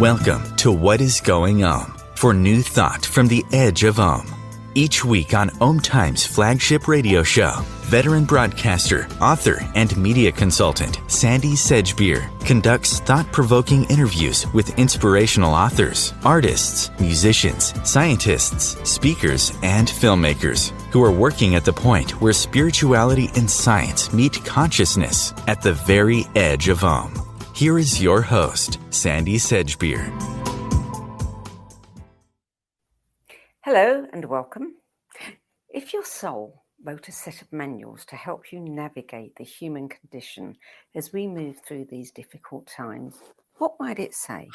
Welcome to What is Going Om, for new thought from the edge of Om. Each week on OMTimes' flagship radio show, veteran broadcaster, author, and media consultant Sandie Sedgbeer conducts thought-provoking interviews with inspirational authors, artists, musicians, scientists, speakers, and filmmakers who are working at the point where spirituality and science meet consciousness at the very edge of Om. Here is your host, Sandie Sedgbeer. Hello and welcome. If your soul wrote a set of manuals to help you navigate the human condition as we move through these difficult times, what might it say?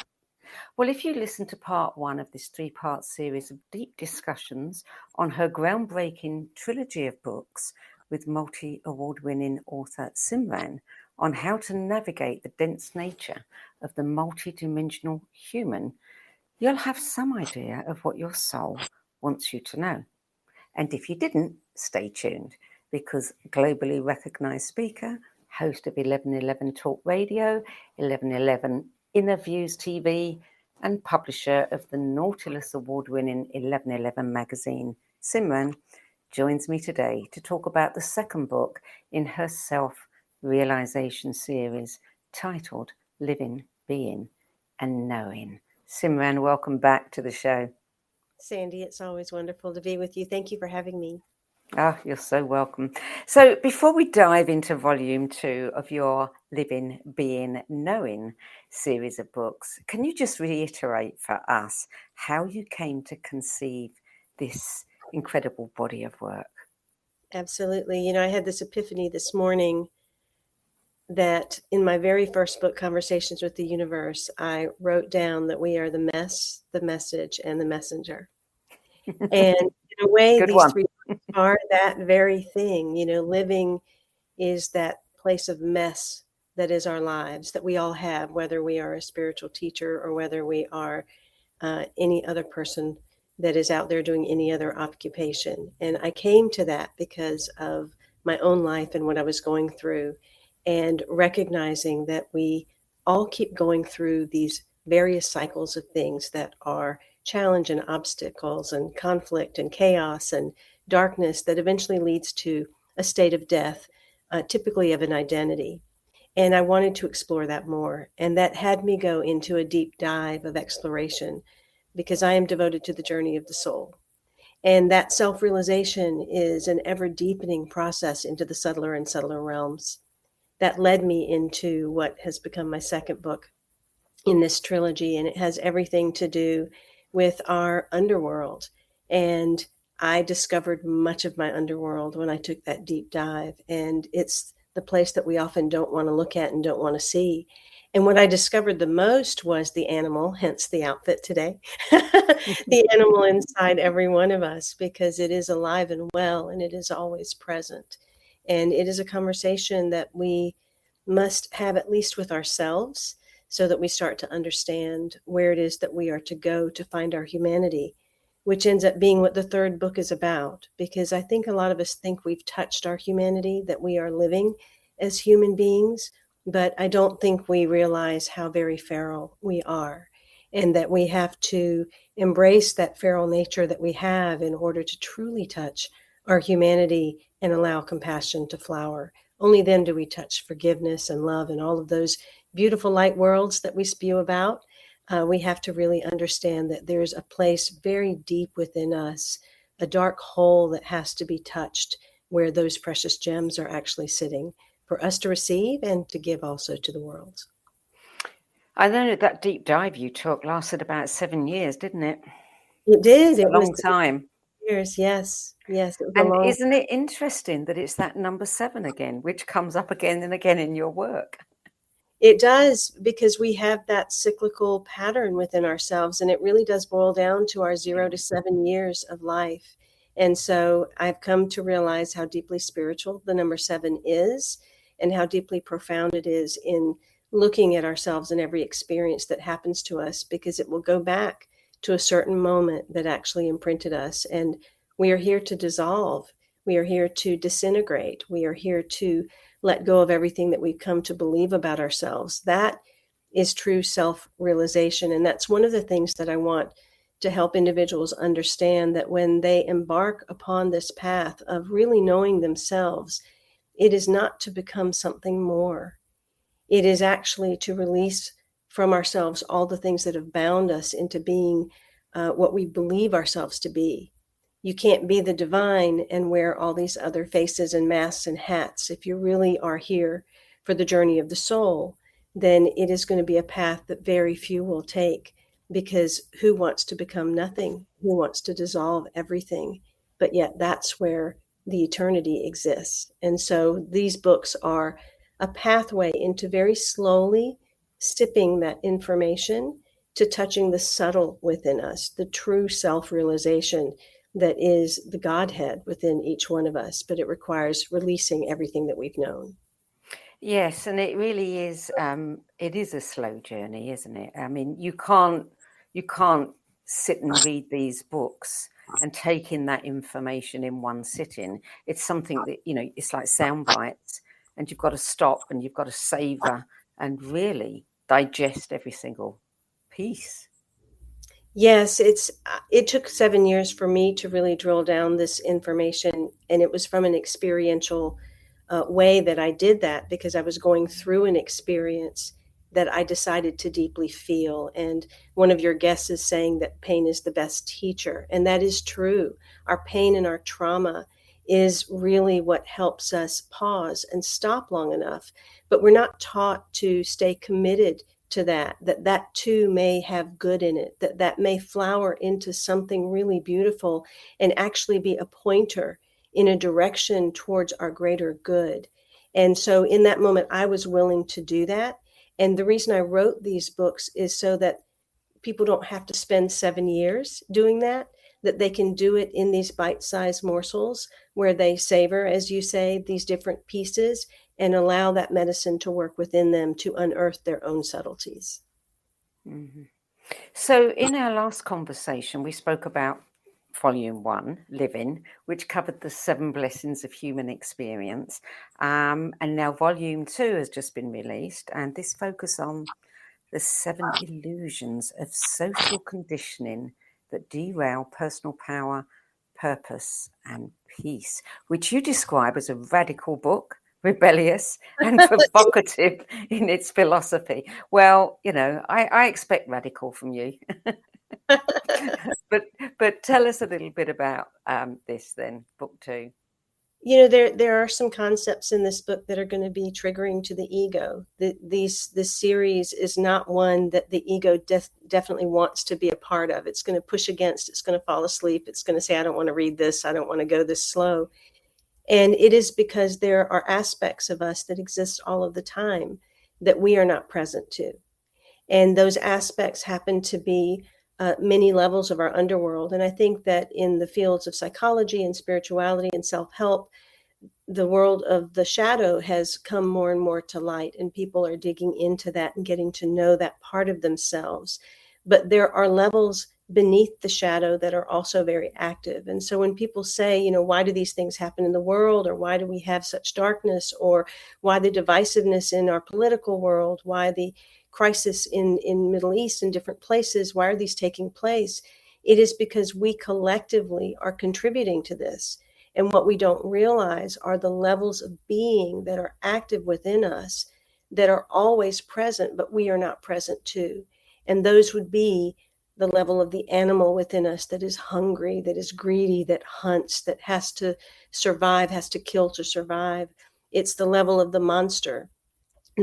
Well, if you listen to part one of this three-part series of deep discussions on her groundbreaking trilogy of books with multi-award-winning author Simran on how to navigate the dense nature of the multi-dimensional human, you'll have some idea of what your soul wants you to know. And if you didn't, stay tuned, because globally recognized speaker, host of 1111 Talk Radio, 1111 Interviews TV, and publisher of the Nautilus Award-winning 1111 magazine, Simran, joins me today to talk about the second book in her self-realization series titled Living, Being, and Knowing. Simran, welcome back to the show. Sandie, it's always wonderful to be with you. Thank you for having me. Oh, you're so welcome. So before we dive into volume 2 of your Living, Being, Knowing series of books, can you just reiterate for us how you came to conceive this incredible body of work? Absolutely. I had this epiphany this morning that in my very first book, Conversations with the Universe, I wrote down that we are the mess, the message, and the messenger. And in a way, these three are that very thing. Living is that place of mess that is our lives, that we all have, whether we are a spiritual teacher or whether we are any other person that is out there doing any other occupation. And I came to that because of my own life and what I was going through, and recognizing that we all keep going through these various cycles of things that are challenge and obstacles and conflict and chaos and darkness that eventually leads to a state of death, typically of an identity. And I wanted to explore that more. And that had me go into a deep dive of exploration, because I am devoted to the journey of the soul. And that self-realization is an ever deepening process into the subtler and subtler realms. That led me into what has become my second book in this trilogy. And it has everything to do with our underworld. And I discovered much of my underworld when I took that deep dive. And it's the place that we often don't want to look at and don't want to see. And what I discovered the most was the animal, hence the outfit today, the animal inside every one of us, because it is alive and well, and it is always present. And it is a conversation that we must have, at least with ourselves, so that we start to understand where it is that we are to go to find our humanity, which ends up being what the third book is about. Because I think a lot of us think we've touched our humanity, that we are living as human beings, but I don't think we realize how very feral we are, and that we have to embrace that feral nature that we have in order to truly touch our humanity and allow compassion to flower. Only then do we touch forgiveness and love and all of those beautiful light worlds that we spew about. We have to really understand that there's a place very deep within us, a dark hole that has to be touched, where those precious gems are actually sitting for us to receive and to give also to the world. I know that deep dive you took lasted about 7 years, didn't it? It did. It was a long time. Years, yes. And isn't it interesting that it's that number 7 again, which comes up again and again in your work? It does, because we have that cyclical pattern within ourselves, and it really does boil down to our 0 to 7 years of life. And so I've come to realize how deeply spiritual the number 7 is, and how deeply profound it is in looking at ourselves in every experience that happens to us, because it will go back to a certain moment that actually imprinted us. And we are here to dissolve. We are here to disintegrate. We are here to let go of everything that we've come to believe about ourselves. That is true self-realization. And that's one of the things that I want to help individuals understand, that when they embark upon this path of really knowing themselves, it is not to become something more. It is actually to release from ourselves all the things that have bound us into being what we believe ourselves to be. You can't be the divine and wear all these other faces and masks and hats. If you really are here for the journey of the soul, then it is going to be a path that very few will take, because who wants to become nothing? Who wants to dissolve everything? But yet that's where the eternity exists. And so these books are a pathway into very slowly sipping that information to touching the subtle within us, the true self-realization that is the Godhead within each one of us. But it requires releasing everything that we've known. Yes, and it really is. It is a slow journey, isn't it? I mean, you can't sit and read these books and take in that information in one sitting. It's something that, it's like sound bites, and you've got to stop and you've got to savor and really digest every single piece. Yes, it took 7 years for me to really drill down this information, and it was from an experiential way that I did that, because I was going through an experience that I decided to deeply feel. And one of your guests is saying that pain is the best teacher, and that is true. Our pain and our trauma is really what helps us pause and stop long enough. But we're not taught to stay committed to that too may have good in it, that may flower into something really beautiful and actually be a pointer in a direction towards our greater good. And so in that moment, I was willing to do that. And the reason I wrote these books is so that people don't have to spend 7 years doing that they can do it in these bite-sized morsels where they savor, as you say, these different pieces and allow that medicine to work within them to unearth their own subtleties. Mm-hmm. So in our last conversation, we spoke about Volume 1, Living, which covered the 7 blessings of human experience. And now Volume 2 has just been released, and this focuses on the 7 illusions of social conditioning that derail personal power, purpose, and peace, which you describe as a radical book, rebellious and provocative in its philosophy. Well, I expect radical from you. but tell us a little bit about this then, book 2. There are some concepts in this book that are going to be triggering to the ego. This series is not one that the ego definitely wants to be a part of. It's going to push against, it's going to fall asleep. It's going to say, I don't want to read this. I don't want to go this slow. And it is because there are aspects of us that exist all of the time that we are not present to. And those aspects happen to be many levels of our underworld. And I think that in the fields of psychology and spirituality and self-help, the world of the shadow has come more and more to light, and people are digging into that and getting to know that part of themselves. But there are levels beneath the shadow that are also very active. And so when people say, why do these things happen in the world, or why do we have such darkness, or why the divisiveness in our political world, why the crisis in Middle East and different places, why are these taking place? It is because we collectively are contributing to this. And what we don't realize are the levels of being that are active within us that are always present, but we are not present to. And those would be the level of the animal within us that is hungry, that is greedy, that hunts, that has to survive, has to kill to survive. It's the level of the monster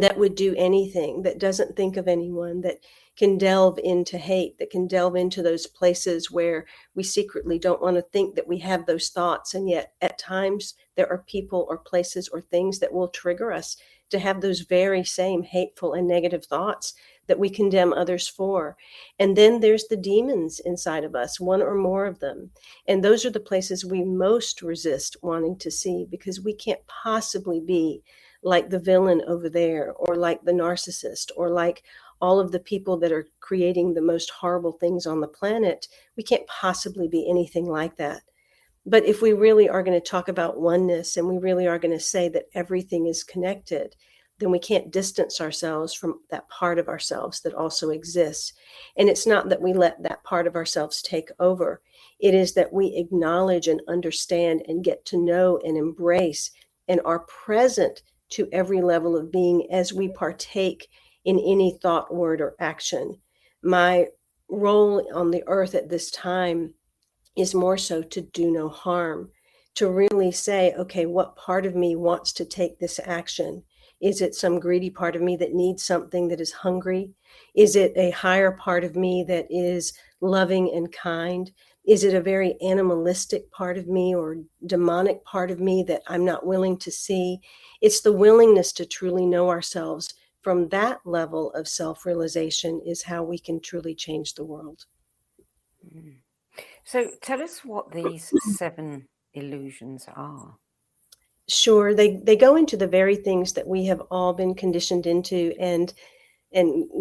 that would do anything, that doesn't think of anyone, that can delve into hate, that can delve into those places where we secretly don't want to think that we have those thoughts. And yet at times there are people or places or things that will trigger us to have those very same hateful and negative thoughts that we condemn others for. And then there's the demons inside of us, one or more of them. And those are the places we most resist wanting to see, because we can't possibly be like the villain over there, or like the narcissist, or like all of the people that are creating the most horrible things on the planet. We can't possibly be anything like that. But if we really are going to talk about oneness, and we really are going to say that everything is connected, then we can't distance ourselves from that part of ourselves that also exists. And it's not that we let that part of ourselves take over. It is that we acknowledge and understand and get to know and embrace and are present to every level of being as we partake in any thought, word, or action. My role on the earth at this time is more so to do no harm, to really say, okay, what part of me wants to take this action? Is it some greedy part of me that needs something, that is hungry? Is it a higher part of me that is loving and kind? Is it a very animalistic part of me or demonic part of me that I'm not willing to see? It's the willingness to truly know ourselves from that level of self-realization is how we can truly change the world. So tell us what these 7 illusions are. Sure, they go into the very things that we have all been conditioned into and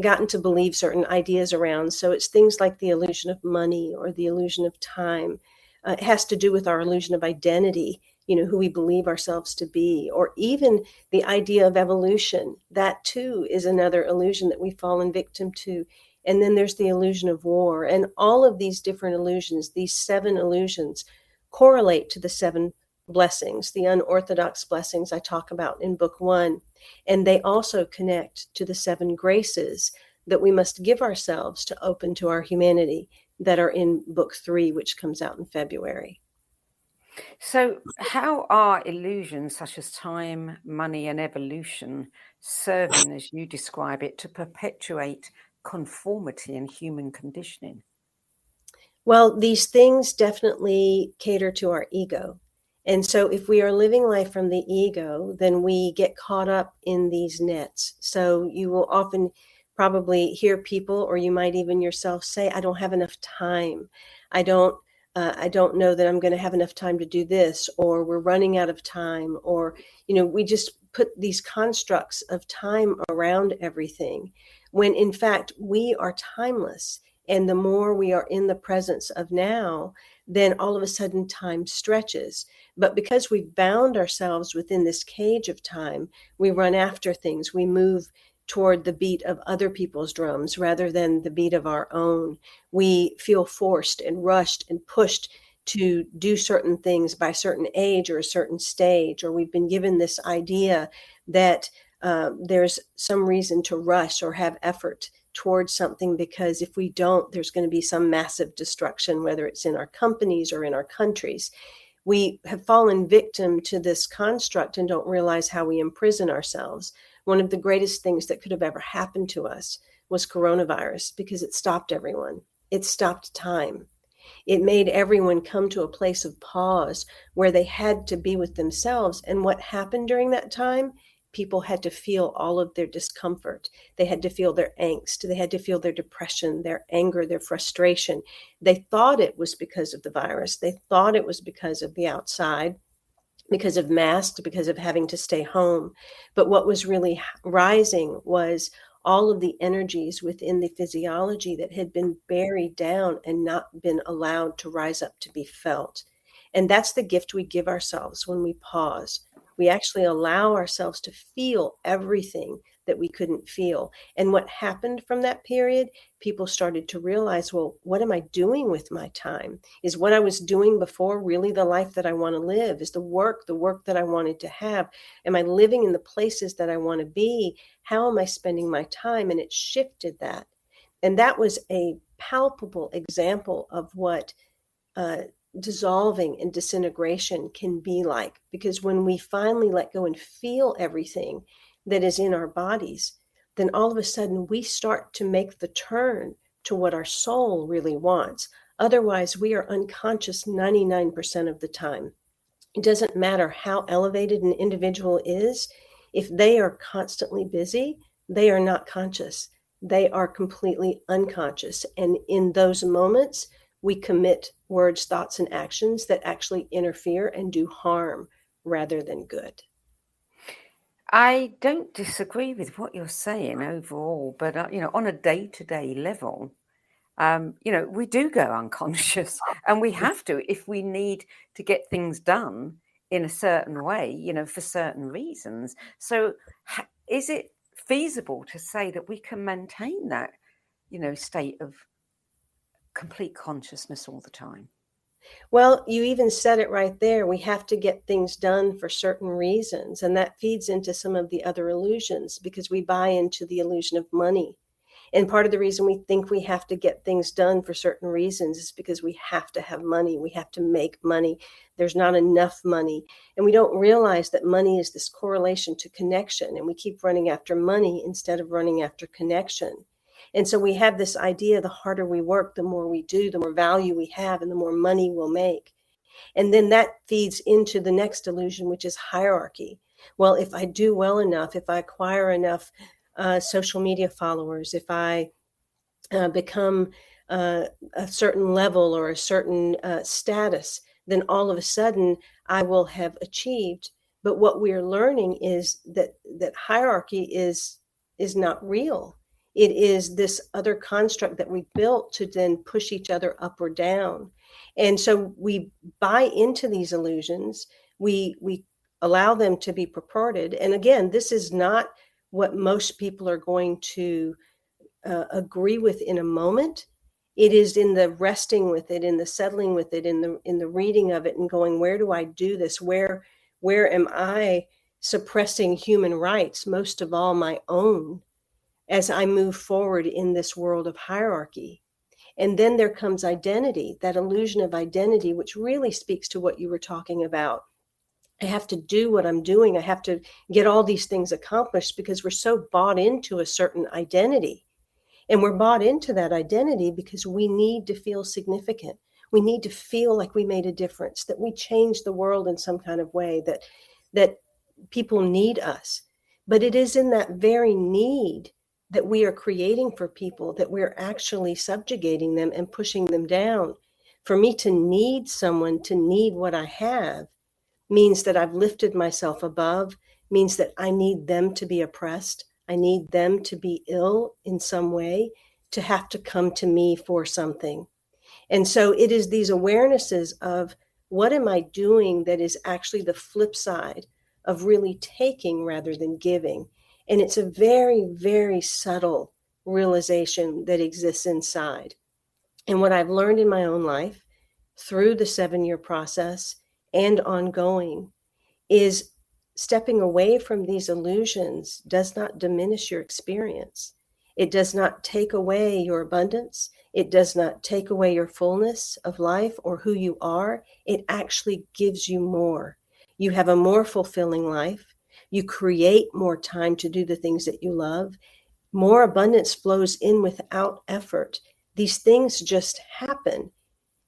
gotten to believe certain ideas around. So it's things like the illusion of money or the illusion of time. It has to do with our illusion of identity, who we believe ourselves to be, or even the idea of evolution. That too is another illusion that we've fallen victim to. And then there's the illusion of war. And all of these different illusions, these 7 illusions, correlate to the 7 blessings, the unorthodox blessings I talk about in book 1. And they also connect to the 7 graces that we must give ourselves to open to our humanity that are in book 3, which comes out in February. So how are illusions such as time, money, and evolution serving, as you describe it, to perpetuate conformity and human conditioning? Well, these things definitely cater to our ego. And so if we are living life from the ego, then we get caught up in these nets. So you will often probably hear people, or you might even yourself say, I don't have enough time. I don't know that I'm going to have enough time to do this, or we're running out of time, or, we just put these constructs of time around everything, when in fact we are timeless. And the more we are in the presence of now, then all of a sudden time stretches. But because we've bound ourselves within this cage of time, we run after things. We move toward the beat of other people's drums rather than the beat of our own. We feel forced and rushed and pushed to do certain things by a certain age or a certain stage, or we've been given this idea that there's some reason to rush or have effort towards something, because if we don't, there's going to be some massive destruction, whether it's in our companies or in our countries. We have fallen victim to this construct and don't realize how we imprison ourselves. One of the greatest things that could have ever happened to us was coronavirus, because it stopped everyone. It stopped time. It made everyone come to a place of pause where they had to be with themselves. And what happened during that time? People had to feel all of their discomfort. They had to feel their angst. They had to feel their depression, their anger, their frustration. They thought it was because of the virus. They thought it was because of the outside, because of masks, because of having to stay home. But what was really rising was all of the energies within the physiology that had been buried down and not been allowed to rise up to be felt. And that's the gift we give ourselves when we pause. We actually allow ourselves to feel everything that we couldn't feel. And what happened from that period, people started to realize, well, what am I doing with my time? Is what I was doing before really the life that I want to live? Is the work that I wanted to have? Am I living in the places that I want to be? How am I spending my time? And it shifted that. And that was a palpable example of what dissolving and disintegration can be like, because when we finally let go and feel everything that is in our bodies, then all of a sudden we start to make the turn to what our soul really wants. Otherwise, we are unconscious 99% of the time. It doesn't matter how elevated an individual is. If they are constantly busy, they are not conscious. They are completely unconscious. And in those moments, we commit words, thoughts, and actions that actually interfere and do harm rather than good. I don't disagree with what you're saying overall, but on a day-to-day level, we do go unconscious, and we have to if we need to get things done in a certain way, for certain reasons. So is it feasible to say that we can maintain that, state of complete consciousness all the time? Well, you even said it right there. We have to get things done for certain reasons. And that feeds into some of the other illusions, because we buy into the illusion of money. And part of the reason we think we have to get things done for certain reasons is because we have to have money. We have to make money. There's not enough money. And we don't realize that money is this correlation to connection. And we keep running after money instead of running after connection. And so we have this idea, the harder we work, the more we do, the more value we have, and the more money we'll make. And then that feeds into the next illusion, which is hierarchy. Well, if I do well enough, if I acquire enough social media followers, if I become a certain level or a certain status, then all of a sudden I will have achieved. But what we're learning is that hierarchy is not real. It is this other construct that we built to then push each other up or down. And so we buy into these illusions. We allow them to be purported. And again, this is not what most people are going to agree with in a moment. It is in the resting with it, in the settling with it, in the reading of it, and going, where do I do this? Where am I suppressing human rights, most of all my own, as I move forward in this world of hierarchy? And then there comes identity, that illusion of identity, which really speaks to what you were talking about. I have to do what I'm doing. I have to get all these things accomplished because we're so bought into a certain identity. And we're bought into that identity because we need to feel significant. We need to feel like we made a difference, that we changed the world in some kind of way, that people need us. But it is in that very need that we are creating for people that we're actually subjugating them and pushing them down. For me to need someone, to need what I have, means that I've lifted myself above, means that I need them to be oppressed. I need them to be ill in some way, to have to come to me for something. And so it is these awarenesses of what am I doing that is actually the flip side of really taking rather than giving. And it's a very, very subtle realization that exists inside. And what I've learned in my own life through the 7-year process and ongoing is stepping away from these illusions does not diminish your experience. It does not take away your abundance. It does not take away your fullness of life or who you are. It actually gives you more. You have a more fulfilling life. You create more time to do the things that you love. More abundance flows in without effort. These things just happen.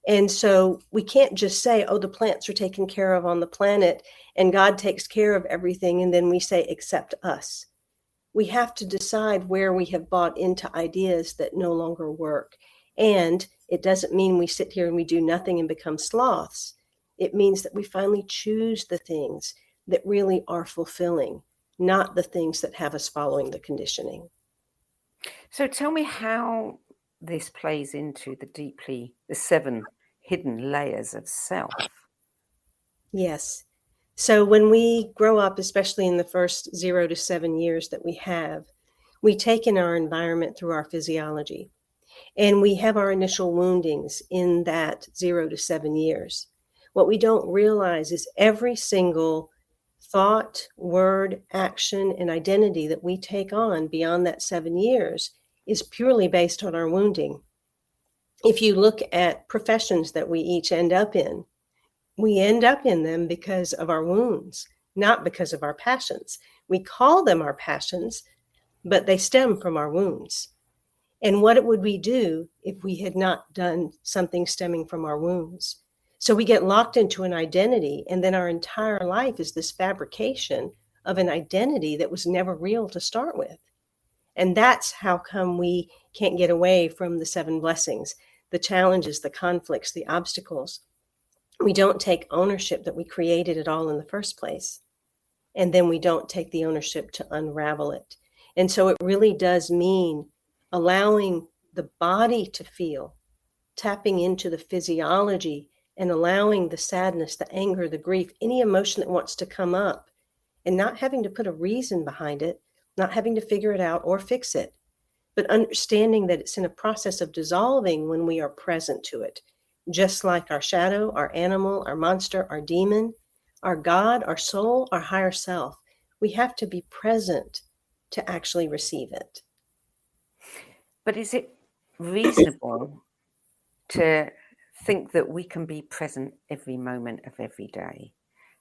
And so we can't just say, oh, the plants are taken care of on the planet and God takes care of everything. And then we say, except us. We have to decide where we have bought into ideas that no longer work. And it doesn't mean we sit here and we do nothing and become sloths. It means that we finally choose the things that really are fulfilling, not the things that have us following the conditioning. So tell me how this plays into the 7 hidden layers of self. Yes. So when we grow up, especially in the first 0 to 7 years that we have, we take in our environment through our physiology. And we have our initial woundings in that 0 to 7 years. What we don't realize is every single thought, word, action, and identity that we take on beyond that 7 years is purely based on our wounding. If you look at professions that we each end up in, we end up in them because of our wounds, not because of our passions. We call them our passions, but they stem from our wounds. And what would we do if we had not done something stemming from our wounds? So we get locked into an identity, and then our entire life is this fabrication of an identity that was never real to start with. And that's how come we can't get away from the 7 blessings, the challenges, the conflicts, the obstacles. We don't take ownership that we created it all in the first place. And then we don't take the ownership to unravel it. And so it really does mean allowing the body to feel, tapping into the physiology and allowing the sadness, the anger, the grief, any emotion that wants to come up, and not having to put a reason behind it, not having to figure it out or fix it, but understanding that it's in a process of dissolving when we are present to it. Just like our shadow, our animal, our monster, our demon, our God, our soul, our higher self, we have to be present to actually receive it. But is it reasonable to think that we can be present every moment of every day?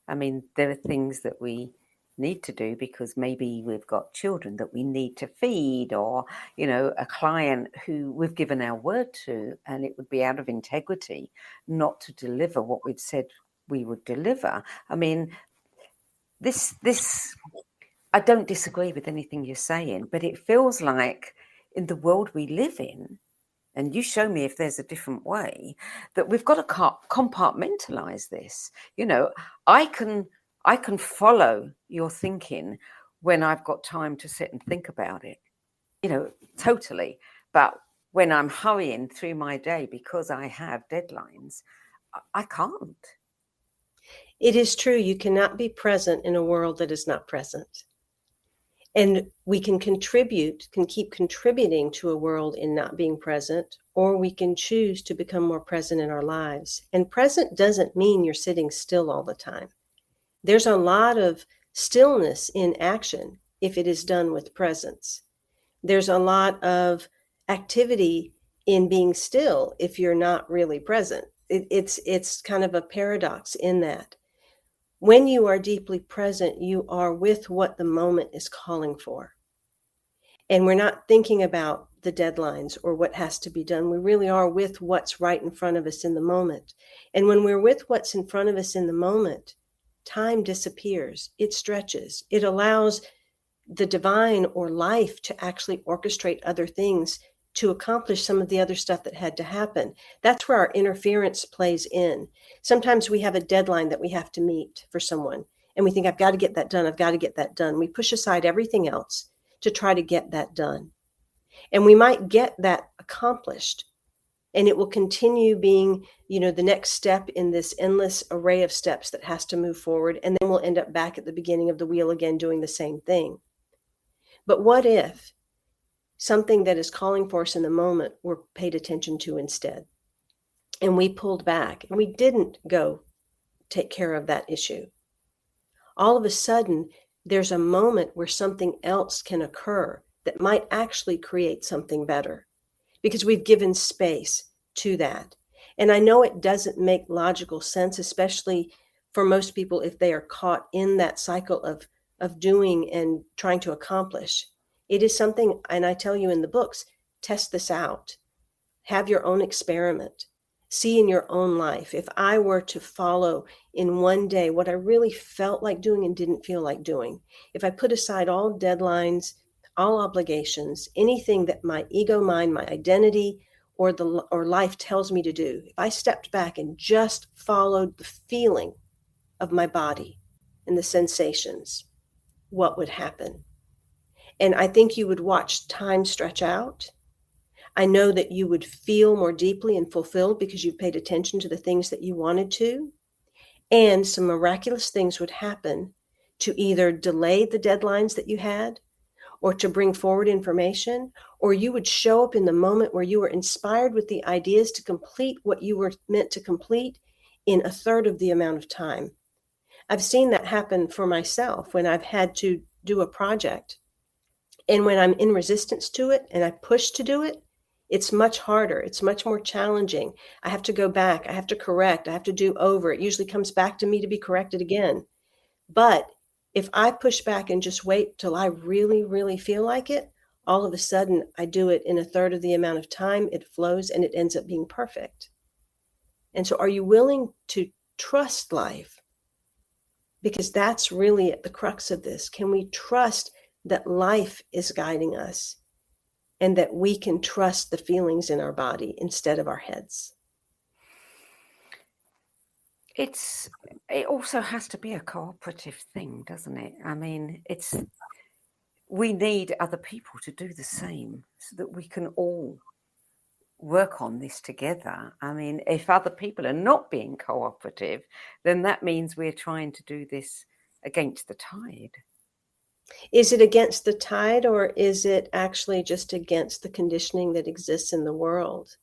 I mean, there are things that we need to do because maybe we've got children that we need to feed, or, you know, a client who we've given our word to, and it would be out of integrity not to deliver what we'd said we would deliver. I mean, this I don't disagree with anything you're saying, but it feels like in the world we live in, and you show me if there's a different way, that we've got to compartmentalize this. You know, I can follow your thinking when I've got time to sit and think about it, you know, totally. But when I'm hurrying through my day because I have deadlines, I can't. It is true. You cannot be present in a world that is not present. And we can keep contributing to a world in not being present, or we can choose to become more present in our lives. And present doesn't mean you're sitting still all the time. There's a lot of stillness in action if it is done with presence. There's a lot of activity in being still if you're not really present. It's kind of a paradox in that. When you are deeply present, you are with what the moment is calling for. And we're not thinking about the deadlines or what has to be done. We really are with what's right in front of us in the moment. And when we're with what's in front of us in the moment, time disappears. It stretches. It allows the divine or life to actually orchestrate other things to accomplish some of the other stuff that had to happen. That's where our interference plays in. Sometimes we have a deadline that we have to meet for someone, and we think, I've got to get that done. I've got to get that done. We push aside everything else to try to get that done. And we might get that accomplished, and it will continue being, you know, the next step in this endless array of steps that has to move forward. And then we'll end up back at the beginning of the wheel again, doing the same thing. But what if something that is calling for us in the moment were paid attention to instead? And we pulled back and we didn't go take care of that issue. All of a sudden, there's a moment where something else can occur that might actually create something better because we've given space to that. And I know it doesn't make logical sense, especially for most people if they are caught in that cycle of doing and trying to accomplish. It is something, and I tell you in the books, test this out. Have your own experiment. See in your own life. If I were to follow in one day what I really felt like doing and didn't feel like doing, if I put aside all deadlines, all obligations, anything that my ego mind, my identity, or life tells me to do, if I stepped back and just followed the feeling of my body and the sensations, what would happen? And I think you would watch time stretch out. I know that you would feel more deeply and fulfilled because you paid attention to the things that you wanted to. And some miraculous things would happen to either delay the deadlines that you had, or to bring forward information, or you would show up in the moment where you were inspired with the ideas to complete what you were meant to complete in a third of the amount of time. I've seen that happen for myself when I've had to do a project. And when I'm in resistance to it and I push to do it, it's much harder. It's much more challenging. I have to go back. I have to correct. I have to do over. It usually comes back to me to be corrected again. But if I push back and just wait till I really, really feel like it, all of a sudden I do it in a third of the amount of time. It flows and it ends up being perfect. And so are you willing to trust life? Because that's really at the crux of this. Can we trust that life is guiding us and that we can trust the feelings in our body instead of our heads? It also has to be a cooperative thing, doesn't it? I mean, we need other people to do the same so that we can all work on this together. I mean, if other people are not being cooperative, then that means we're trying to do this against the tide. Is it against the tide, or is it actually just against the conditioning that exists in the world?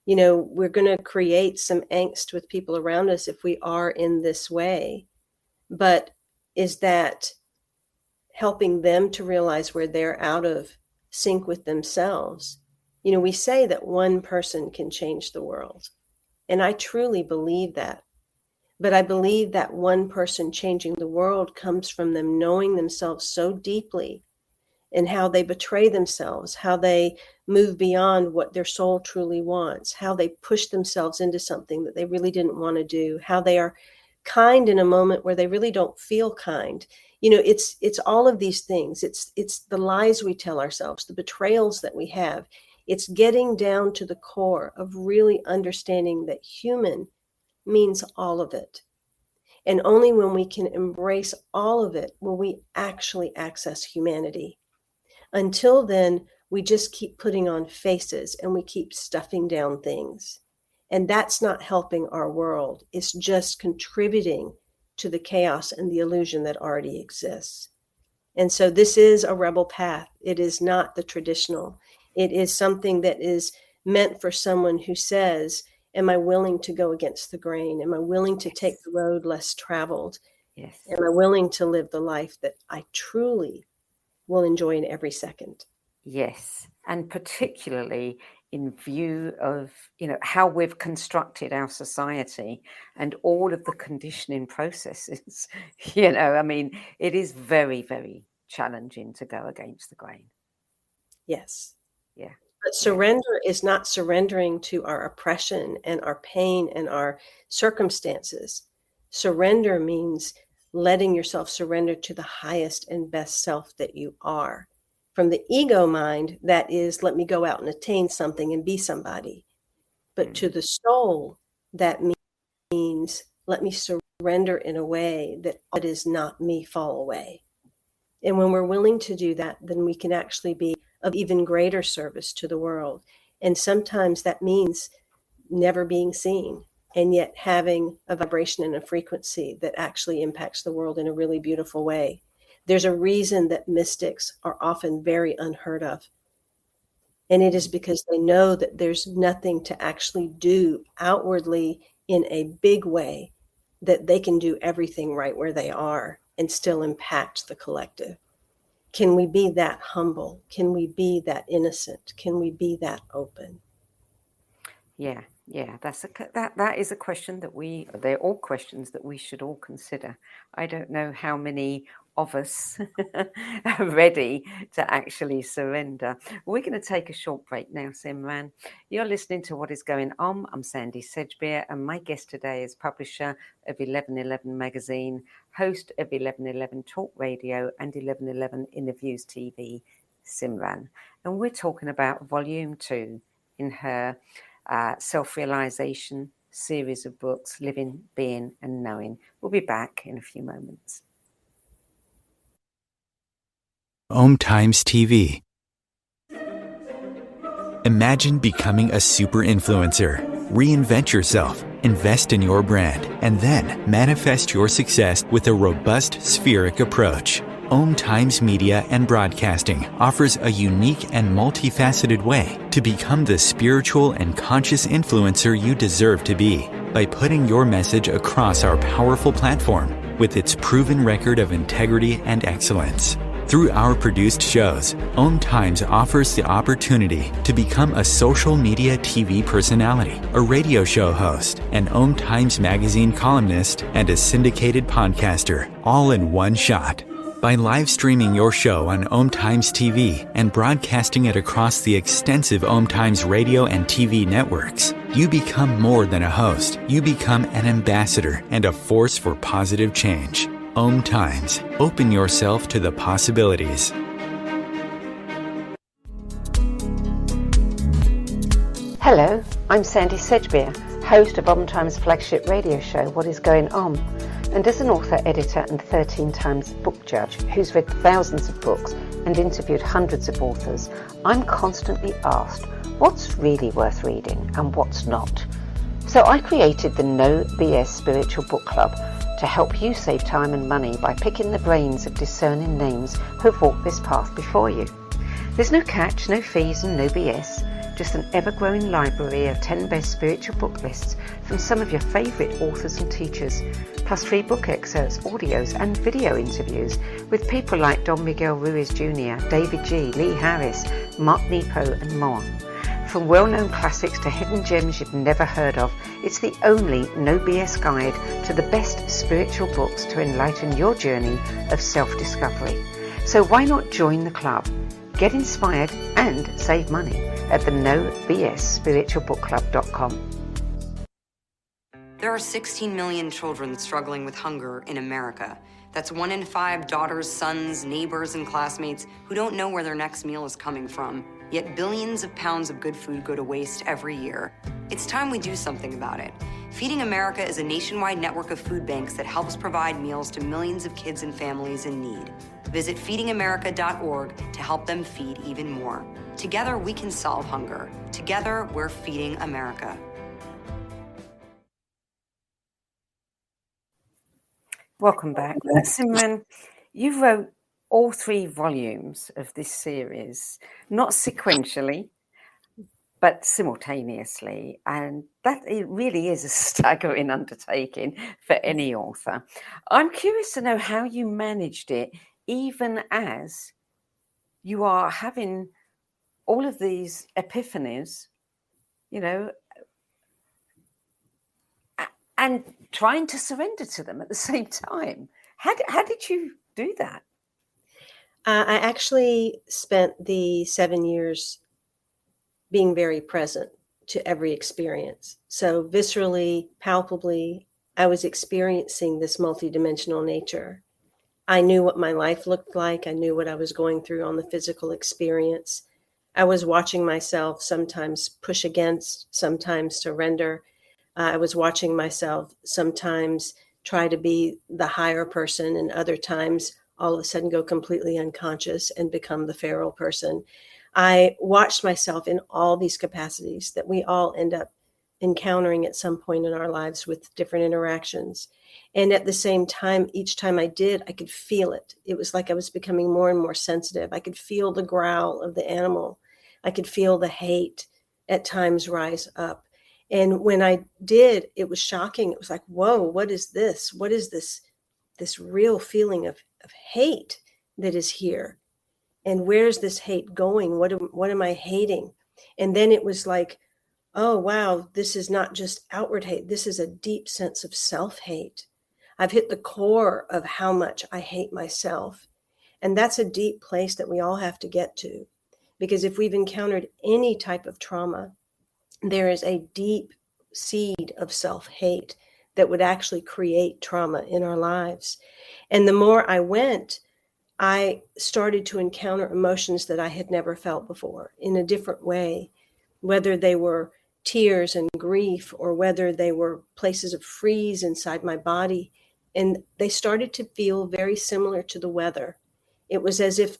You know, we're going to create some angst with people around us if we are in this way. But is that helping them to realize where they're out of sync with themselves? You know, we say that one person can change the world, and I truly believe that. But I believe that one person changing the world comes from them knowing themselves so deeply, and how they betray themselves, how they move beyond what their soul truly wants, how they push themselves into something that they really didn't want to do, how they are kind in a moment where they really don't feel kind. You know, it's all of these things. It's the lies we tell ourselves, the betrayals that we have. It's getting down to the core of really understanding that human means all of it. And only when we can embrace all of it will we actually access humanity. Until then, we just keep putting on faces and we keep stuffing down things. And that's not helping our world. It's just contributing to the chaos and the illusion that already exists. And so this is a rebel path. It is not the traditional. It is something that is meant for someone who says, am I willing to go against the grain? Am I willing to take the road less traveled? Yes. Am I willing to live the life that I truly will enjoy in every second? Yes. And particularly in view of, you know, how we've constructed our society and all of the conditioning processes, you know, I mean, it is very, very challenging to go against the grain. Yes. Yeah. But surrender is not surrendering to our oppression and our pain and our circumstances. Surrender means letting yourself surrender to the highest and best self that you are. From the ego mind, that is, let me go out and attain something and be somebody. But to the soul, that means, let me surrender in a way that it is not me fall away. And when we're willing to do that, then we can actually be of even greater service to the world. And sometimes that means never being seen, and yet having a vibration and a frequency that actually impacts the world in a really beautiful way. There's a reason that mystics are often very unheard of. And it is because they know that there's nothing to actually do outwardly in a big way, that they can do everything right where they are and still impact the collective. Can we be that humble? Can we be that innocent? Can we be that open? Yeah, that is a question that they're all questions that we should all consider. I don't know how many of us are ready to actually surrender. We're going to take a short break now, Simran. You're listening to What Is Going On. I'm Sandie Sedgbeer, and my guest today is publisher of 1111 magazine, host of 1111 Talk Radio and 1111 Interviews TV, Simran. And we're talking about volume 2 in her self-realization series of books, Living, Being and Knowing. We'll be back in a few moments. OMTimes TV. Imagine becoming a super influencer. Reinvent yourself, invest in your brand, and then manifest your success with a robust spheric approach. OMTimes Media and Broadcasting offers a unique and multifaceted way to become the spiritual and conscious influencer you deserve to be by putting your message across our powerful platform with its proven record of integrity and excellence. Through our produced shows, OMTimes offers the opportunity to become a social media TV personality, a radio show host, an OMTimes magazine columnist, and a syndicated podcaster, all in one shot. By live streaming your show on OMTimes TV and broadcasting it across the extensive OMTimes radio and TV networks, you become more than a host. You become an ambassador and a force for positive change. OMTimes. Open yourself to the possibilities. Hello, I'm Sandie Sedgbeer, host of OMTimes' flagship radio show, What Is Going On? And as an author, editor and 13 times book judge who's read thousands of books and interviewed hundreds of authors, I'm constantly asked what's really worth reading and what's not. So I created the No BS Spiritual Book Club to help you save time and money by picking the brains of discerning names who have walked this path before you. There's no catch, no fees and no BS, just an ever-growing library of 10 best spiritual book lists from some of your favourite authors and teachers, plus free book excerpts, audios and video interviews with people like Don Miguel Ruiz Jr., David G., Lee Harris, Mark Nepo and more. From well-known classics to hidden gems you've never heard of, it's the only no BS guide to the best spiritual books to enlighten your journey of self-discovery. So why not join the club? Get inspired and save money at the nobsspiritualbookclub.com. There are 16 million children struggling with hunger in America. That's 1 in 5 daughters, sons, neighbors, and classmates who don't know where their next meal is coming from. Yet billions of pounds of good food go to waste every year. It's time we do something about it. Feeding America is a nationwide network of food banks that helps provide meals to millions of kids and families in need. Visit feedingamerica.org to help them feed even more. Together, we can solve hunger. Together, we're feeding America. Welcome back. Simran, you wrote all 3 volumes of this series, not sequentially, but simultaneously. And that it really is a staggering undertaking for any author. I'm curious to know how you managed it, even as you are having all of these epiphanies, and trying to surrender to them at the same time. How did you do that? I actually spent the 7 years being very present to every experience. So viscerally, palpably, I was experiencing this multidimensional nature. I knew what my life looked like. I knew what I was going through on the physical experience. I was watching myself sometimes push against, sometimes surrender. I was watching myself sometimes try to be the higher person, and other times all of a sudden go completely unconscious and become the feral person. I watched myself in all these capacities that we all end up encountering at some point in our lives with different interactions. And at the same time, each time I did, I could feel it. It was like I was becoming more and more sensitive. I could feel the growl of the animal. I could feel the hate at times rise up. And when I did, it was shocking. It was like, whoa, what is this? What is this real feeling of hate that is here? And where's this hate going? What am I hating? And then it was like, oh, wow, this is not just outward hate. This is a deep sense of self-hate. I've hit the core of how much I hate myself. And that's a deep place that we all have to get to. Because if we've encountered any type of trauma, there is a deep seed of self-hate that would actually create trauma in our lives. And the more I went, I started to encounter emotions that I had never felt before in a different way, whether they were tears and grief or whether they were places of freeze inside my body. And they started to feel very similar to the weather. It was as if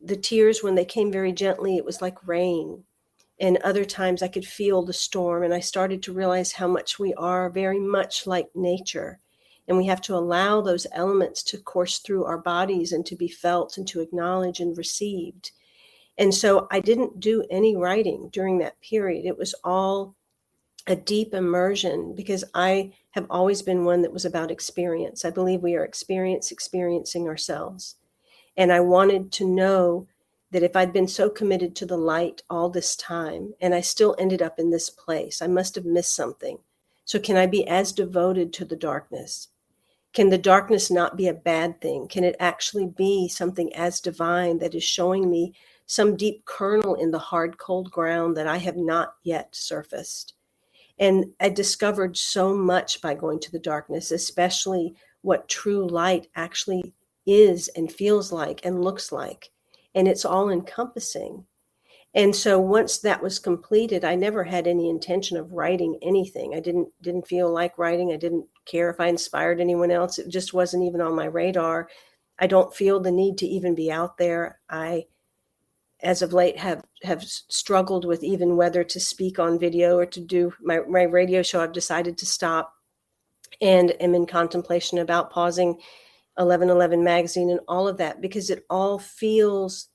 the tears, when they came very gently, it was like rain. And other times I could feel the storm, and I started to realize how much we are very much like nature. And we have to allow those elements to course through our bodies and to be felt and to acknowledge and received. And so I didn't do any writing during that period. It was all a deep immersion because I have always been one that was about experience. I believe we are experiencing ourselves. And I wanted to know that if I'd been so committed to the light all this time and I still ended up in this place, I must have missed something. So can I be as devoted to the darkness? Can the darkness not be a bad thing? Can it actually be something as divine that is showing me some deep kernel in the hard, cold ground that I have not yet surfaced? And I discovered so much by going to the darkness, especially what true light actually is and feels like and looks like. And it's all encompassing. And so once that was completed, I never had any intention of writing anything. I didn't feel like writing. I didn't care if I inspired anyone else. It just wasn't even on my radar. I don't feel the need to even be out there. I, as of late, have struggled with even whether to speak on video or to do my radio show. I've decided to stop. and am in contemplation about pausing 1111 magazine and all of that, because it all feels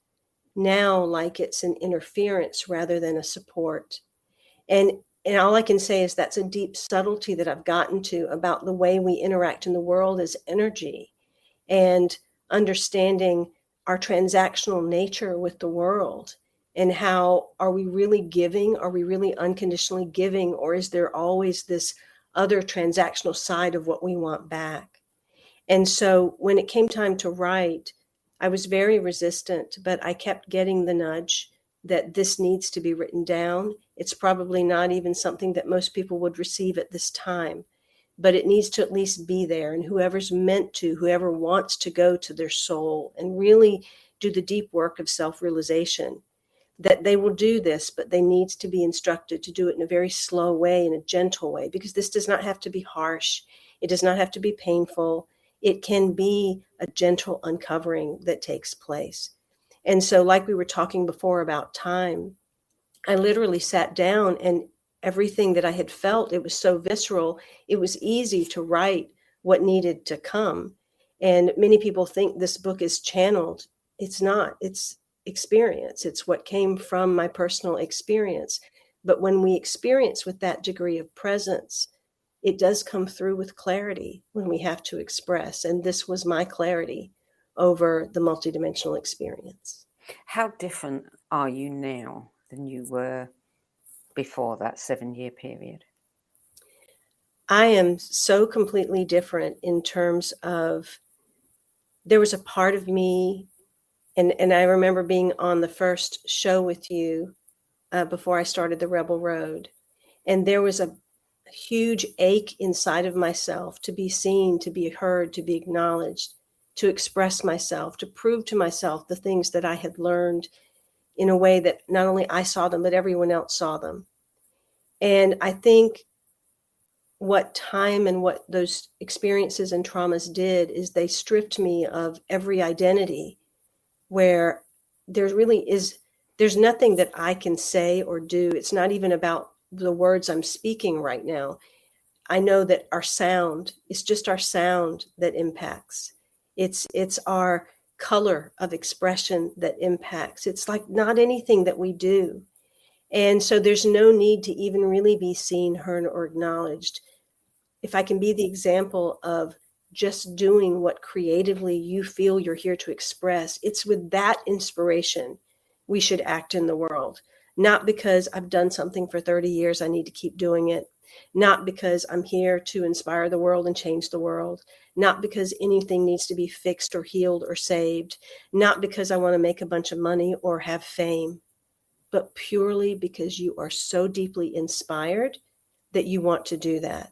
now like it's an interference rather than a support. And all I can say is that's a deep subtlety that I've gotten to about the way we interact in the world as energy, and understanding our transactional nature with the world, and how are we really giving? Are we really unconditionally giving? Or is there always this other transactional side of what we want back? And so when it came time to write, I was very resistant, but I kept getting the nudge that this needs to be written down. It's probably not even something that most people would receive at this time, but it needs to at least be there. And whoever's meant to, whoever wants to go to their soul and really do the deep work of self-realization, that they will do this, but they need to be instructed to do it in a very slow way, in a gentle way, because this does not have to be harsh. It does not have to be painful. It can be a gentle uncovering that takes place. And so, like we were talking before about time, I literally sat down, and everything that I had felt, it was so visceral, it was easy to write what needed to come. And many people think this book is channeled. It's not. It's experience. It's what came from my personal experience. But when we experience with that degree of presence, it does come through with clarity when we have to express. And this was my clarity over the multidimensional experience. How different are you now than you were before that 7-year period? I am so completely different in terms of, there was a part of me, and I remember being on the first show with you before I started the Rebel Road. And there was a huge ache inside of myself to be seen, to be heard, to be acknowledged, to express myself, to prove to myself the things that I had learned in a way that not only I saw them, but everyone else saw them. And I think what time and what those experiences and traumas did is they stripped me of every identity, where there's nothing that I can say or do. It's not even about the words I'm speaking right now. I know that our sound, it's just our sound that impacts. It's our color of expression that impacts. It's like not anything that we do. And so there's no need to even really be seen, heard, or acknowledged. If I can be the example of just doing what creatively you feel you're here to express, it's with that inspiration we should act in the world. Not because I've done something for 30 years, I need to keep doing it. Not because I'm here to inspire the world and change the world. Not because anything needs to be fixed or healed or saved. Not because I want to make a bunch of money or have fame, but purely because you are so deeply inspired that you want to do that.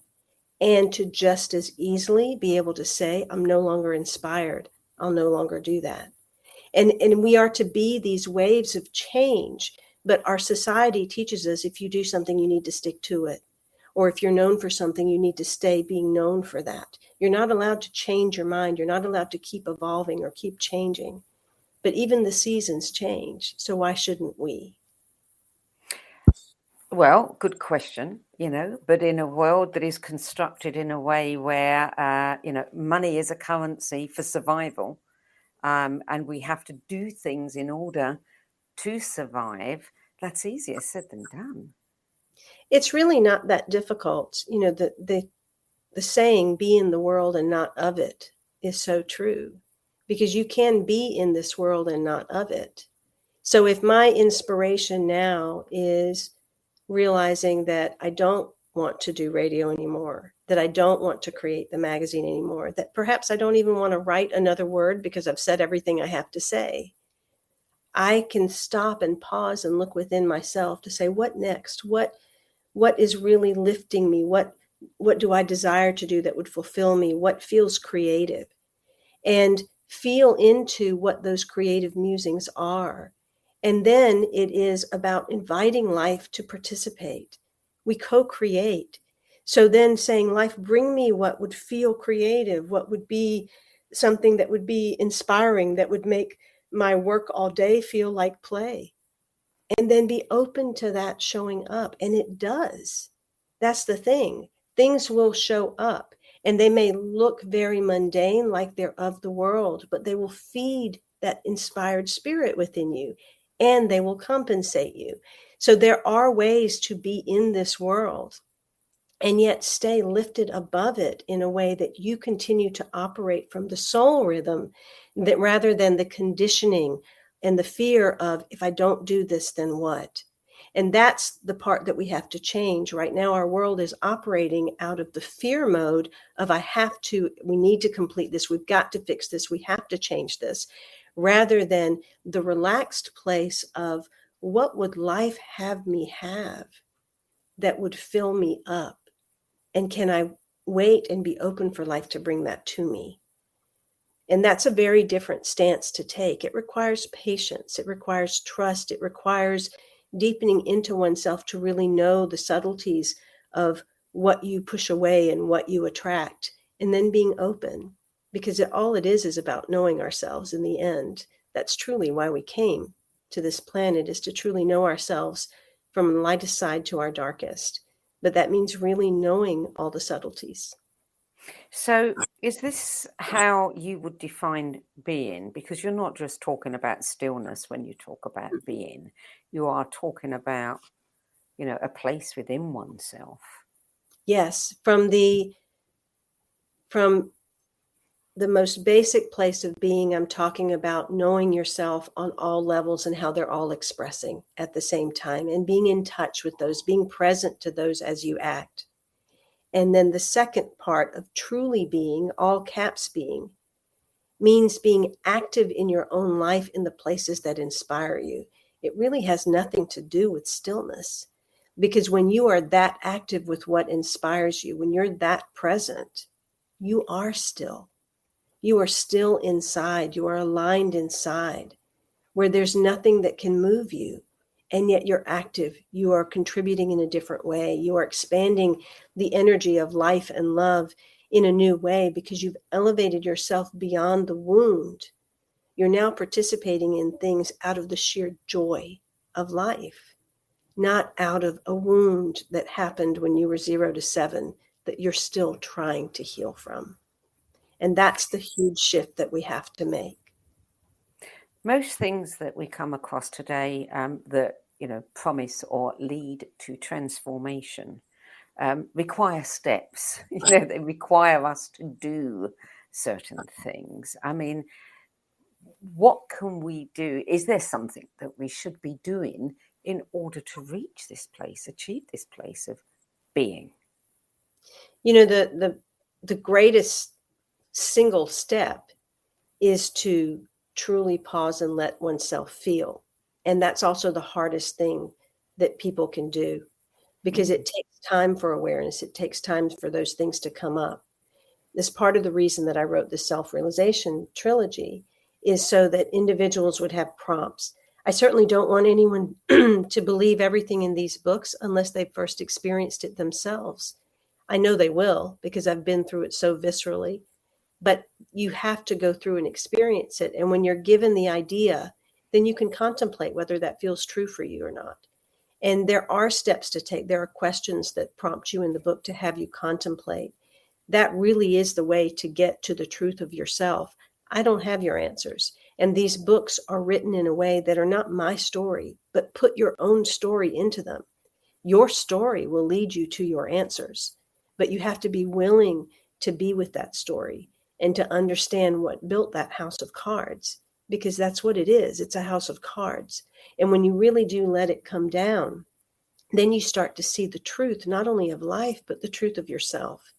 And to just as easily be able to say, I'm no longer inspired, I'll no longer do that. And we are to be these waves of change, but our society teaches us if you do something, you need to stick to it. Or if you're known for something, you need to stay being known for that. You're not allowed to change your mind. You're not allowed to keep evolving or keep changing. But even the seasons change. So why shouldn't we? Well, good question, but in a world that is constructed in a way where, money is a currency for survival, and we have to do things in order to survive, that's easier said than done. It's really not that difficult. The saying, be in the world and not of it, is so true, because you can be in this world and not of it. So if my inspiration now is realizing that I don't want to do radio anymore, that I don't want to create the magazine anymore, that perhaps I don't even want to write another word because I've said everything I have to say, I can stop and pause and look within myself to say, what next? What is really lifting me? What do I desire to do that would fulfill me? What feels creative? And feel into what those creative musings are. And then it is about inviting life to participate. We co-create. So then saying, life, bring me what would feel creative, what would be something that would be inspiring, that would make my work all day feel like play. And then be open to that showing up. And it does. That's the thing. Things will show up. And they may look very mundane, like they're of the world, but they will feed that inspired spirit within you, and they will compensate you. So there are ways to be in this world and yet stay lifted above it in a way that you continue to operate from the soul rhythm, that rather than the conditioning and the fear of, if I don't do this, then what? And that's the part that we have to change. Right now, our world is operating out of the fear mode of, we need to complete this, we've got to fix this, we have to change this, rather than the relaxed place of, what would life have me have that would fill me up? And can I wait and be open for life to bring that to me? And that's a very different stance to take. It requires patience. It requires trust. It requires deepening into oneself to really know the subtleties of what you push away and what you attract, and then being open, because all it is about knowing ourselves in the end. That's truly why we came to this planet, is to truly know ourselves from the lightest side to our darkest. But that means really knowing all the subtleties. So is this how you would define being? Because you're not just talking about stillness when you talk about being. You are talking about, a place within oneself. Yes, from the most basic place of being, I'm talking about knowing yourself on all levels and how they're all expressing at the same time, and being in touch with those, being present to those as you act. And then the second part of truly being, all caps being, means being active in your own life in the places that inspire you. It really has nothing to do with stillness, because when you are that active with what inspires you, when you're that present, you are still. You are still inside. You are aligned inside, where there's nothing that can move you. And yet you're active. You are contributing in a different way. You are expanding the energy of life and love in a new way, because you've elevated yourself beyond the wound. You're now participating in things out of the sheer joy of life, not out of a wound that happened when you were 0 to 7 that you're still trying to heal from. And that's the huge shift that we have to make. Most things that we come across today that promise or lead to transformation require steps. They require us to do certain things. I mean, what can we do? Is there something that we should be doing in order to reach this place, achieve this place of being? The greatest single step is to truly pause and let oneself feel. And that's also the hardest thing that people can do, because it takes time for awareness. It takes time for those things to come up. This part of the reason that I wrote the self-realization trilogy is so that individuals would have prompts. I certainly don't want anyone to believe everything in these books unless they've first experienced it themselves. I know they will, because I've been through it so viscerally. But you have to go through and experience it. And when you're given the idea, then you can contemplate whether that feels true for you or not. And there are steps to take. There are questions that prompt you in the book to have you contemplate. That really is the way to get to the truth of yourself. I don't have your answers. And these books are written in a way that are not my story, but put your own story into them. Your story will lead you to your answers, but you have to be willing to be with that story and to understand what built that house of cards, because that's what it is. It's a house of cards. And when you really do let it come down, then you start to see the truth, not only of life, but the truth of yourself.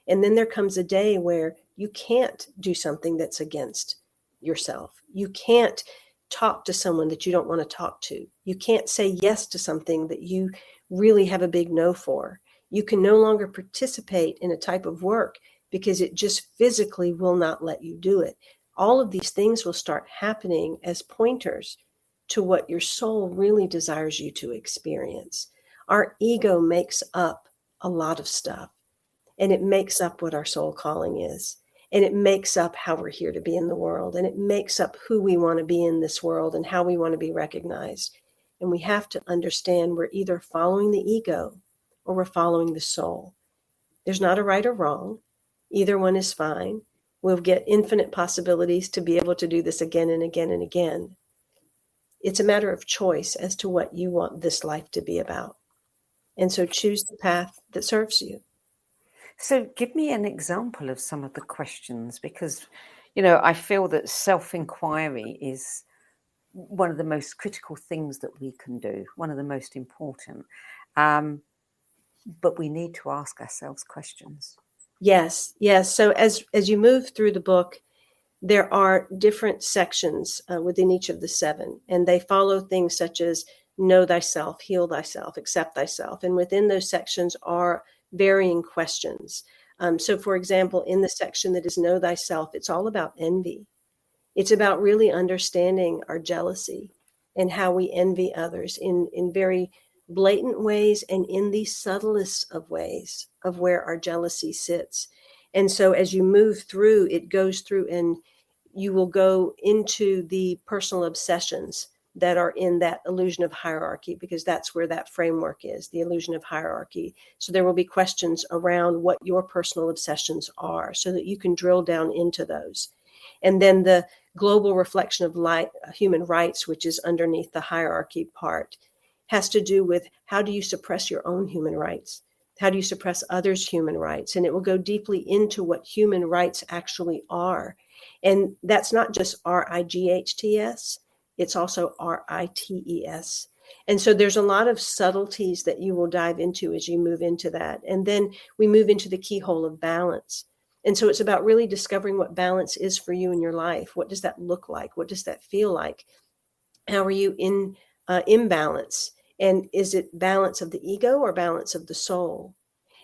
And then there comes a day where you can't do something that's against yourself. You can't talk to someone that you don't want to talk to. You can't say yes to something that you really have a big no for. You can no longer participate in a type of work because it just physically will not let you do it. All of these things will start happening as pointers to what your soul really desires you to experience. Our ego makes up a lot of stuff, and it makes up what our soul calling is, and it makes up how we're here to be in the world, and it makes up who we want to be in this world and how we want to be recognized. And we have to understand we're either following the ego or we're following the soul. There's not a right or wrong. Either one is fine. We'll get infinite possibilities to be able to do this again and again and again. It's a matter of choice as to what you want this life to be about. And so choose the path that serves you. So give me an example of some of the questions, because, you know, I feel that self-inquiry is one of the most critical things that we can do, one of the most important. But we need to ask ourselves questions. Yes. So as you move through the book, there are different sections within each of the 7, and they follow things such as know thyself, heal thyself, accept thyself. And within those sections are varying questions. So, for example, in the section that is know thyself, it's all about envy. It's about really understanding our jealousy and how we envy others in very blatant ways and in the subtlest of ways of where our jealousy sits. And so as you move through, it goes through and you will go into the personal obsessions that are in that illusion of hierarchy, because that's where that framework is, the illusion of hierarchy. So there will be questions around what your personal obsessions are so that you can drill down into those. And then the global reflection of human rights, which is underneath the hierarchy part, has to do with how do you suppress your own human rights? How do you suppress others' human rights? And it will go deeply into what human rights actually are. And that's not just RIGHTS, it's also RITES. And so there's a lot of subtleties that you will dive into as you move into that. And then we move into the keyhole of balance. And so it's about really discovering what balance is for you in your life. What does that look like? What does that feel like? How are you in imbalance? And is it balance of the ego or balance of the soul?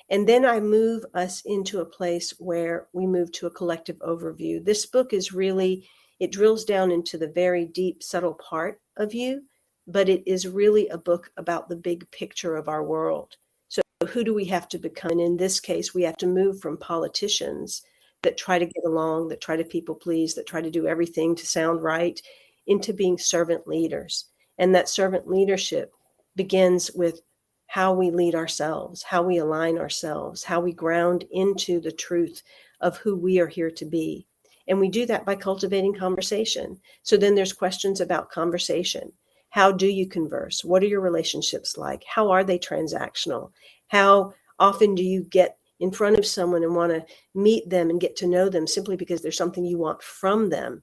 And then I move us into a place where we move to a collective overview. This book is really, it drills down into the very deep, subtle part of you, but it is really a book about the big picture of our world. So who do we have to become? And in this case, we have to move from politicians that try to get along, that try to people please, that try to do everything to sound right, into being servant leaders. And that servant leadership begins with how we lead ourselves, how we align ourselves, how we ground into the truth of who we are here to be. And we do that by cultivating conversation. So then there's questions about conversation. How do you converse? What are your relationships like? How are they transactional? How often do you get in front of someone and want to meet them and get to know them simply because there's something you want from them?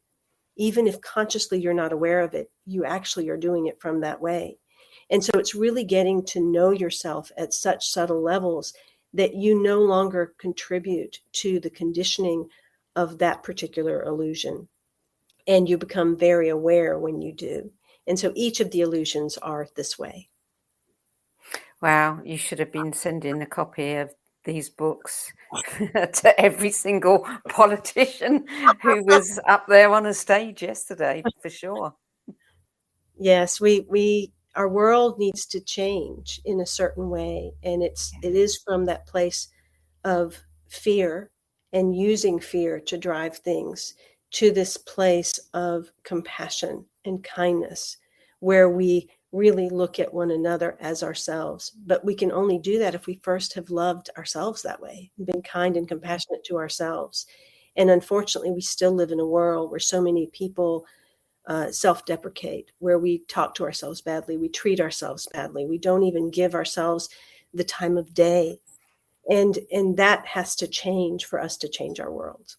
Even if consciously you're not aware of it, you actually are doing it from that way. And so it's really getting to know yourself at such subtle levels that you no longer contribute to the conditioning of that particular illusion. And you become very aware when you do. And so each of the illusions are this way. Wow, you should have been sending a copy of these books to every single politician who was up there on a stage yesterday, for sure. Yes, our world needs to change in a certain way. And it is from that place of fear and using fear to drive things to this place of compassion and kindness, where we really look at one another as ourselves. But we can only do that if we first have loved ourselves that way, been kind and compassionate to ourselves. And unfortunately, we still live in a world where so many people self-deprecate, where we talk to ourselves badly, we treat ourselves badly, we don't even give ourselves the time of day. And that has to change for us to change our world.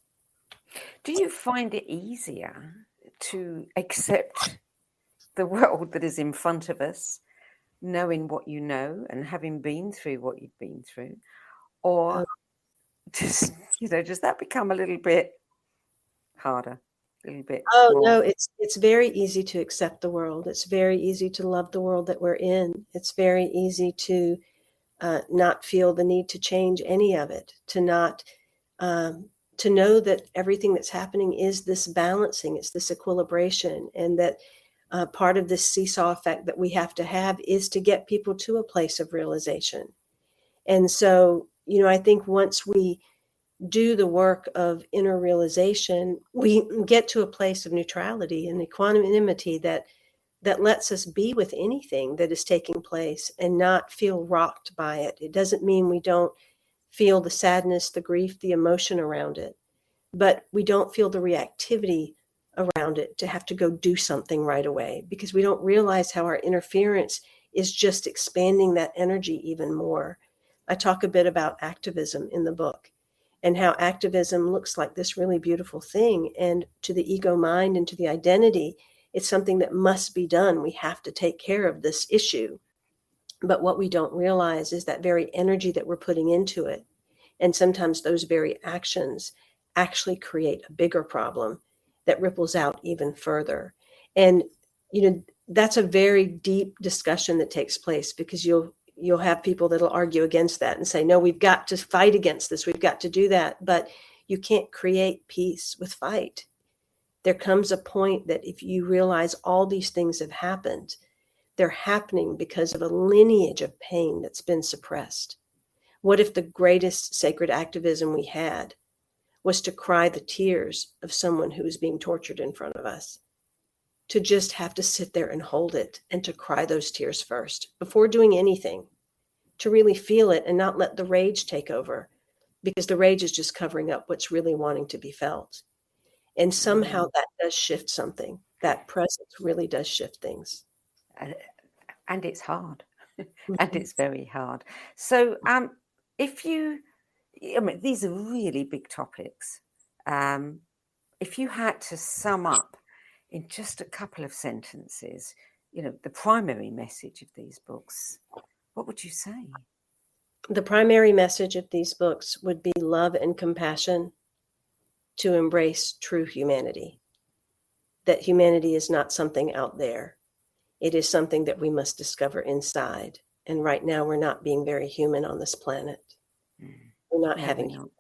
Do you find it easier to accept the world that is in front of us, knowing what you know and having been through what you've been through? Or does that become a little bit harder? A little bit more? No, it's very easy to accept the world. It's very easy to love the world that we're in. It's very easy to not feel the need to change any of it, to not to know that everything that's happening is this balancing, it's this equilibration, and that part of this seesaw effect that we have to have is to get people to a place of realization. And so, I think once we do the work of inner realization, we get to a place of neutrality and equanimity that lets us be with anything that is taking place and not feel rocked by it. It doesn't mean we don't feel the sadness, the grief, the emotion around it, but we don't feel the reactivity around it to have to go do something right away, because we don't realize how our interference is just expanding that energy even more. I talk a bit about activism in the book, and how activism looks like this really beautiful thing. And to the ego mind and to the identity, it's something that must be done. We have to take care of this issue. But what we don't realize is that very energy that we're putting into it, and sometimes those very actions, actually create a bigger problem that ripples out even further. And, that's a very deep discussion that takes place, because you'll have people that'll argue against that and say, no, we've got to fight against this. We've got to do that. But you can't create peace with fight. There comes a point that if you realize all these things have happened, they're happening because of a lineage of pain that's been suppressed. What if the greatest sacred activism we had was to cry the tears of someone who is being tortured in front of us? To just have to sit there and hold it, and to cry those tears first before doing anything, to really feel it and not let the rage take over, because the rage is just covering up what's really wanting to be felt. And somehow that does shift something. That presence really does shift things. And it's hard. And it's very hard. So these are really big topics. If you had to sum up in just a couple of sentences, the primary message of these books, what would you say? The primary message of these books would be love and compassion, to embrace true humanity. That humanity is not something out there. It is something that we must discover inside. And right now we're not being very human on this planet. We're not having human.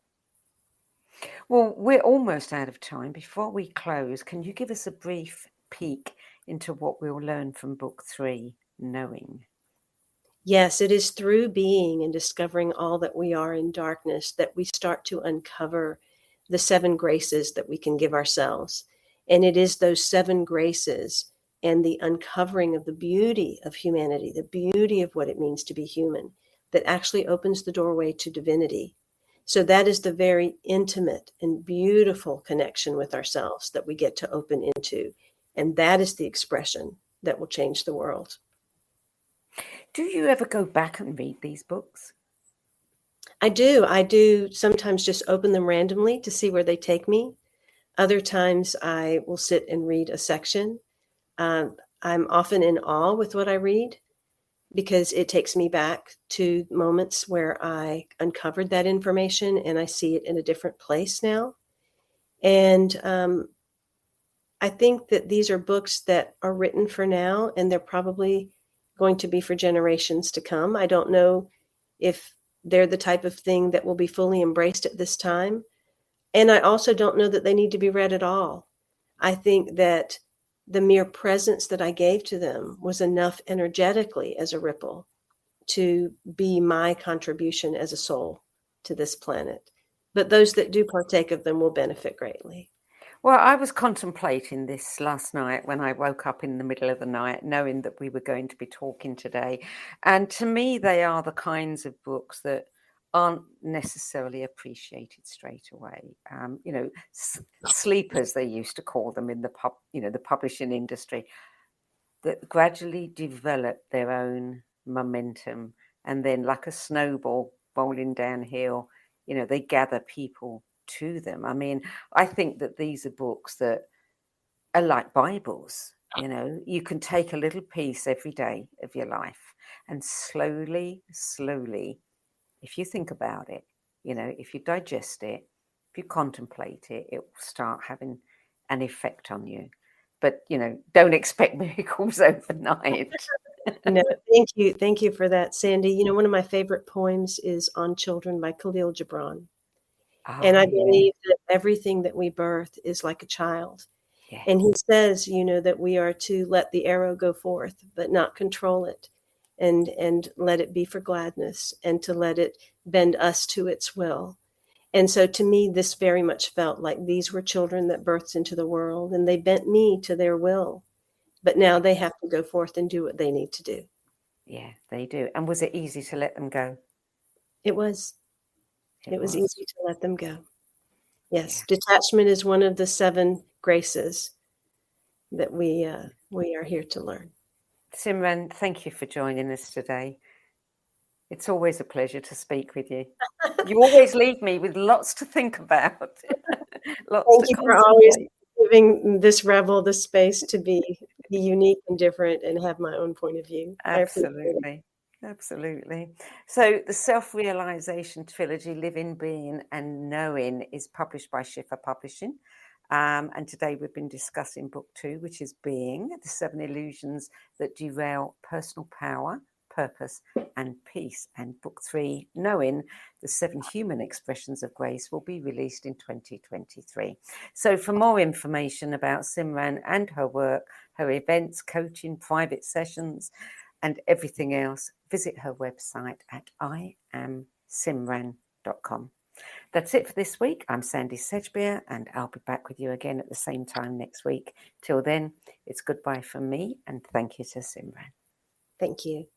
Well, we're almost out of time. Before we close, can you give us a brief peek into what we'll learn from book 3, Knowing? Yes, it is through being and discovering all that we are in darkness that we start to uncover the 7 graces that we can give ourselves. And it is those 7 graces and the uncovering of the beauty of humanity, the beauty of what it means to be human, that actually opens the doorway to divinity. So that is the very intimate and beautiful connection with ourselves that we get to open into. And that is the expression that will change the world. Do you ever go back and read these books? I do sometimes just open them randomly to see where they take me. Other times I will sit and read a section. I'm often in awe with what I read, because it takes me back to moments where I uncovered that information and I see it in a different place now. And I think that these are books that are written for now, and they're probably going to be for generations to come. I don't know if they're the type of thing that will be fully embraced at this time. And I also don't know that they need to be read at all. I think that the mere presence that I gave to them was enough energetically as a ripple to be my contribution as a soul to this planet. But those that do partake of them will benefit greatly. Well, I was contemplating this last night when I woke up in the middle of the night, knowing that we were going to be talking today. And to me, they are the kinds of books that aren't necessarily appreciated straight away. Sleepers, they used to call them in the publishing industry, that gradually develop their own momentum, and then, like a snowball rolling downhill, they gather people to them. I mean, I think that these are books that are like Bibles. You can take a little piece every day of your life, and slowly, if you think about it, if you digest it, if you contemplate it, it will start having an effect on you. But, don't expect miracles overnight. No, thank you for that, Sandie. One of my favorite poems is On Children by Khalil Gibran. And I believe that everything that we birth is like a child. Yeah. And he says, that we are to let the arrow go forth, but not control it, and let it be for gladness, and to let it bend us to its will. And so to me, this very much felt like these were children that birthed into the world, and they bent me to their will. But now they have to go forth and do what they need to do. Yeah, they do. And was it easy to let them go? It was. It was easy to let them go. Yes, detachment is one of the 7 graces that we are here to learn. Simran, thank you for joining us today. It's always a pleasure to speak with you. You always leave me with lots to think about. Thank you for always giving this rebel the space to be unique and different and have my own point of view. Absolutely. Absolutely. So the self-realization trilogy, Living, Being and Knowing, is published by Schiffer Publishing. And today we've been discussing book 2, which is Being, the 7 illusions that derail personal power, purpose and peace. And book 3, Knowing, the 7 human expressions of grace, will be released in 2023. So for more information about Simran and her work, her events, coaching, private sessions, and everything else, visit her website at iamsimran.com. That's it for this week. I'm Sandie Sedgbeer, and I'll be back with you again at the same time next week. Till then, it's goodbye from me, and thank you to Simran. Thank you.